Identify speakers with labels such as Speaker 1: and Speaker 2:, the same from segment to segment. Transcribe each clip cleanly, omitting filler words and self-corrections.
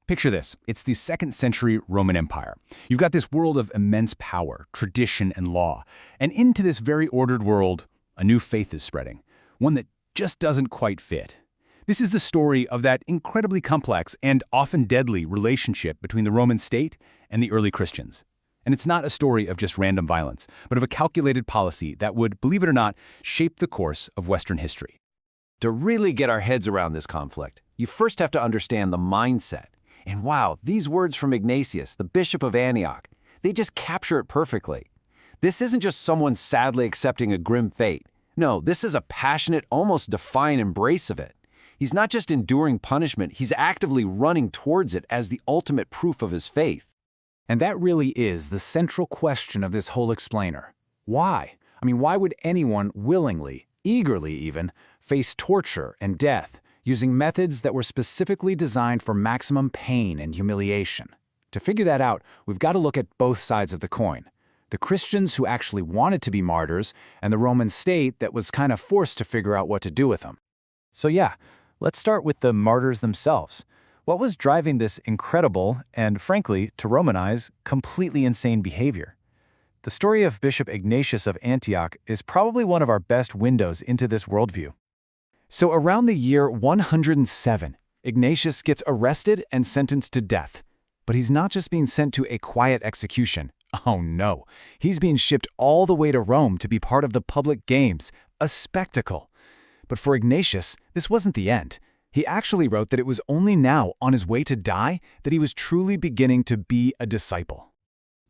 Speaker 1: Picture this. It's the 2nd century Roman Empire. You've got this world of immense power, tradition, and law. And into this very ordered world, a new faith is spreading, one that just doesn't quite fit. This is the story of that incredibly complex and often deadly relationship between the Roman state and the early Christians. And it's not a story of just random violence, but of a calculated policy that would, believe it or not, shape the course of Western history.
Speaker 2: To really get our heads around this conflict, you first have to understand the mindset. And wow, these words from Ignatius, the Bishop of Antioch, they just capture it perfectly. This isn't just someone sadly accepting a grim fate. No, this is a passionate, almost defiant embrace of it. He's not just enduring punishment, he's actively running towards it as the ultimate proof of his faith.
Speaker 1: And that really is the central question of this whole explainer. Why? Why would anyone willingly, eagerly even, face torture and death, using methods that were specifically designed for maximum pain and humiliation? To figure that out, we've got to look at both sides of the coin. The Christians who actually wanted to be martyrs, and the Roman state that was kind of forced to figure out what to do with them. So yeah, let's start with the martyrs themselves. What was driving this incredible, and frankly, to Romanize, completely insane behavior? The story of Bishop Ignatius of Antioch is probably one of our best windows into this worldview. So around the year 107, Ignatius gets arrested and sentenced to death. But he's not just being sent to a quiet execution. Oh no, he's being shipped all the way to Rome to be part of the public games, a spectacle. But for Ignatius, this wasn't the end. He actually wrote that it was only now, on his way to die, that he was truly beginning to be a disciple.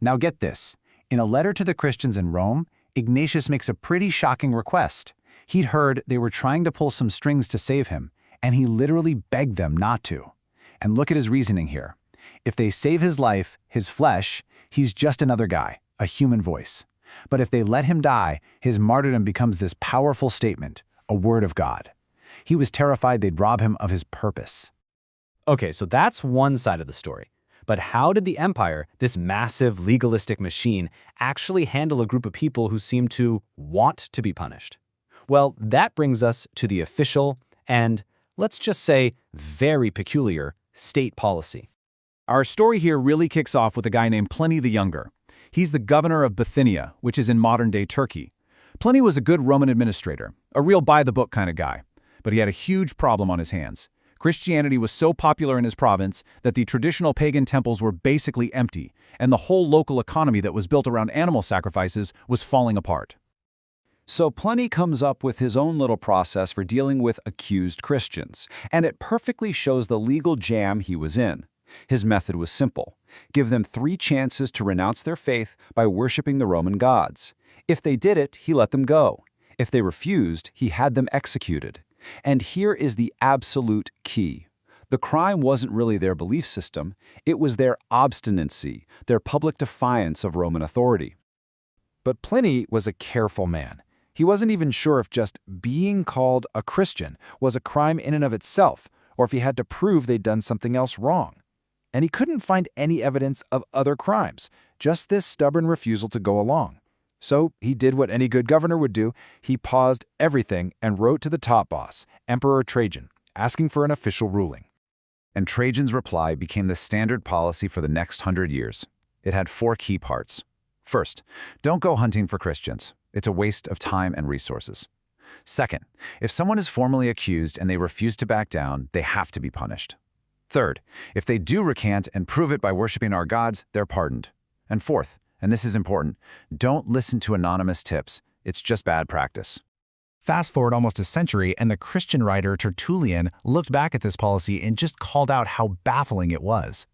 Speaker 1: Now get this. In a letter to the Christians in Rome, Ignatius makes a pretty shocking request. He'd heard they were trying to pull some strings to save him, and he literally begged them not to. And look at his reasoning here. If they save his life, his flesh, he's just another guy, a human voice. But if they let him die, his martyrdom becomes this powerful statement, a word of God. He was terrified they'd rob him of his purpose.
Speaker 3: Okay, so that's one side of the story. But how did the empire, this massive legalistic machine, actually handle a group of people who seemed to want to be punished? Well, that brings us to the official and, let's just say, very peculiar state policy.
Speaker 1: Our story here really kicks off with a guy named Pliny the Younger. He's the governor of Bithynia, which is in modern-day Turkey. Pliny was a good Roman administrator, a real by-the-book kind of guy. But he had a huge problem on his hands. Christianity was so popular in his province that the traditional pagan temples were basically empty, and the whole local economy that was built around animal sacrifices was falling apart.
Speaker 2: So Pliny comes up with his own little process for dealing with accused Christians, and it perfectly shows the legal jam he was in. His method was simple. Give them 3 chances to renounce their faith by worshiping the Roman gods. If they did it, he let them go. If they refused, he had them executed. And here is the absolute key. The crime wasn't really their belief system, it was their obstinacy, their public defiance of Roman authority.
Speaker 1: But Pliny was a careful man. He wasn't even sure if just being called a Christian was a crime in and of itself, or if he had to prove they'd done something else wrong. And he couldn't find any evidence of other crimes, just this stubborn refusal to go along. So he did what any good governor would do. He paused everything and wrote to the top boss, Emperor Trajan, asking for an official ruling. And Trajan's reply became the standard policy for the next 100 years. It had 4 key parts. First, don't go hunting for Christians. It's a waste of time and resources. Second, if someone is formally accused and they refuse to back down, they have to be punished. Third, if they do recant and prove it by worshiping our gods, they're pardoned. And fourth, and this is important, don't listen to anonymous tips. It's just bad practice. Fast forward almost a century, and the Christian writer Tertullian looked back at this policy and just called out how baffling it was.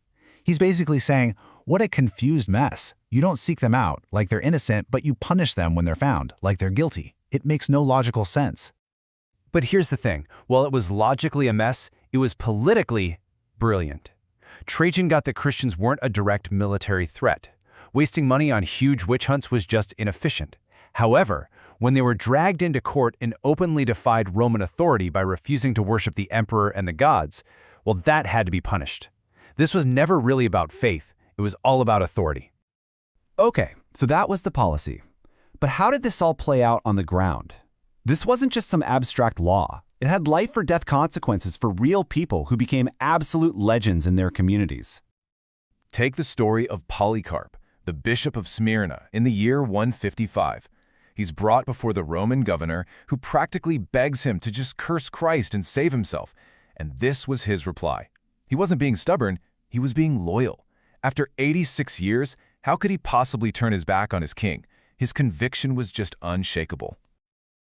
Speaker 1: He's basically saying, what a confused mess. You don't seek them out, like they're innocent, but you punish them when they're found, like they're guilty. It makes no logical sense. But here's the thing. While it was logically a mess, it was politically brilliant. Trajan got that Christians weren't a direct military threat. Wasting money on huge witch hunts was just inefficient. However, when they were dragged into court and openly defied Roman authority by refusing to worship the emperor and the gods, well, that had to be punished. This was never really about faith. It was all about authority. Okay, so that was the policy. But how did this all play out on the ground? This wasn't just some abstract law.
Speaker 2: It had life-or-death consequences for real people who became absolute legends in their communities.
Speaker 4: Take the story of Polycarp, the bishop of Smyrna, in the year 155. He's brought before the Roman governor, who practically begs him to just curse Christ and save himself. And this was his reply. He wasn't being stubborn, he was being loyal. After 86 years, how could he possibly turn his back on his king? His conviction was just unshakable.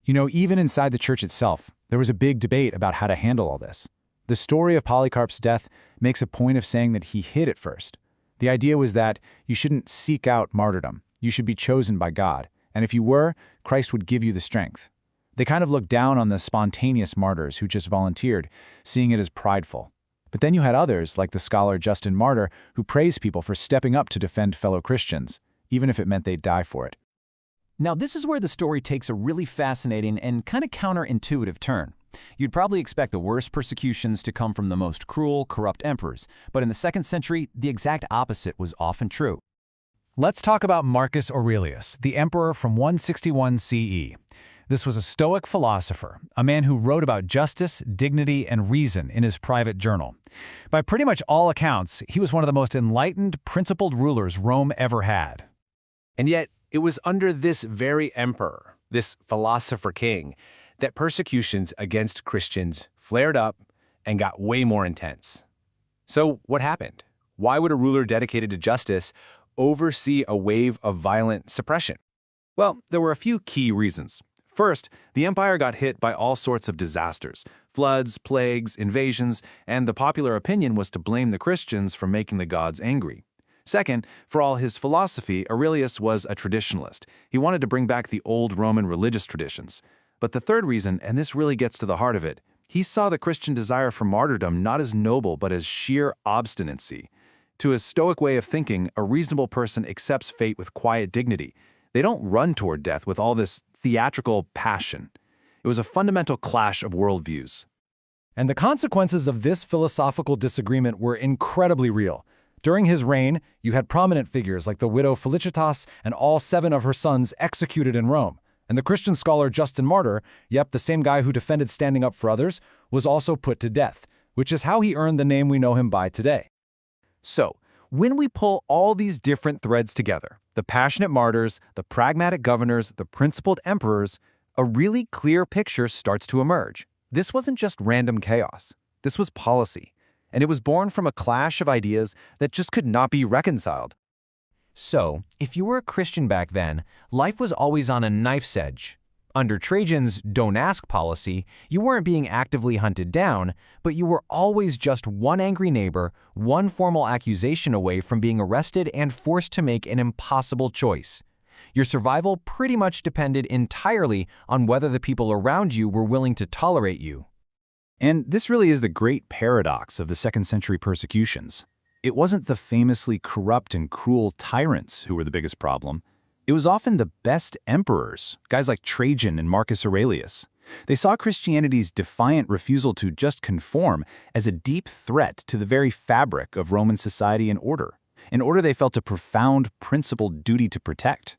Speaker 1: You know, even inside the church itself, there was a big debate about how to handle all this. The story of Polycarp's death makes a point of saying that he hid it first. The idea was that you shouldn't seek out martyrdom. You should be chosen by God. And if you were, Christ would give you the strength. They kind of looked down on the spontaneous martyrs who just volunteered, seeing it as prideful. But then you had others, like the scholar Justin Martyr, who praised people for stepping up to defend fellow Christians, even if it meant they'd die for it.
Speaker 5: Now, this is where the story takes a really fascinating and kind of counterintuitive turn. You'd probably expect the worst persecutions to come from the most cruel, corrupt emperors, but in the 2nd century, the exact opposite was often true.
Speaker 1: Let's talk about Marcus Aurelius, the emperor from 161 CE. This was a Stoic philosopher, a man who wrote about justice, dignity, and reason in his private journal. By pretty much all accounts, he was one of the most enlightened, principled rulers Rome ever had.
Speaker 6: And yet, it was under this very emperor, this philosopher king, that persecutions against Christians flared up and got way more intense. So what happened? Why would a ruler dedicated to justice oversee a wave of violent suppression?
Speaker 4: Well, there were a few key reasons. First, the empire got hit by all sorts of disasters, floods, plagues, invasions, and the popular opinion was to blame the Christians for making the gods angry. Second, for all his philosophy, Aurelius was a traditionalist. He wanted to bring back the old Roman religious traditions. But the third reason, and this really gets to the heart of it, he saw the Christian desire for martyrdom not as noble but as sheer obstinacy. To his Stoic way of thinking, a reasonable person accepts fate with quiet dignity. They don't run toward death with all this theatrical passion. It was a fundamental clash of worldviews.
Speaker 1: And the consequences of this philosophical disagreement were incredibly real. During his reign, you had prominent figures like the widow Felicitas and all 7 of her sons executed in Rome. And the Christian scholar Justin Martyr, yep, the same guy who defended standing up for others, was also put to death, which is how he earned the name we know him by today.
Speaker 2: So, when we pull all these different threads together, the passionate martyrs, the pragmatic governors, the principled emperors, a really clear picture starts to emerge. This wasn't just random chaos. This was policy. And it was born from a clash of ideas that just could not be reconciled.
Speaker 5: So, if you were a Christian back then, life was always on a knife's edge. Under Trajan's "don't ask" policy, you weren't being actively hunted down, but you were always just one angry neighbor, one formal accusation away from being arrested and forced to make an impossible choice. Your survival pretty much depended entirely on whether the people around you were willing to tolerate you.
Speaker 2: And this really is the great paradox of the 2nd century persecutions. It wasn't the famously corrupt and cruel tyrants who were the biggest problem. It was often the best emperors, guys like Trajan and Marcus Aurelius. They saw Christianity's defiant refusal to just conform as a deep threat to the very fabric of Roman society and order, an order they felt a profound principled duty to protect.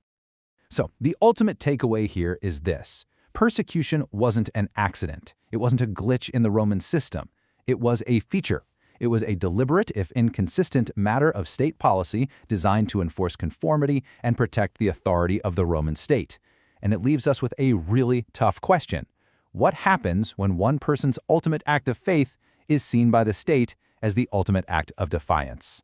Speaker 1: So, the ultimate takeaway here is this. Persecution wasn't an accident. It wasn't a glitch in the Roman system. It was a feature. It was a deliberate, if inconsistent, matter of state policy designed to enforce conformity and protect the authority of the Roman state. And it leaves us with a really tough question. What happens when one person's ultimate act of faith is seen by the state as the ultimate act of defiance?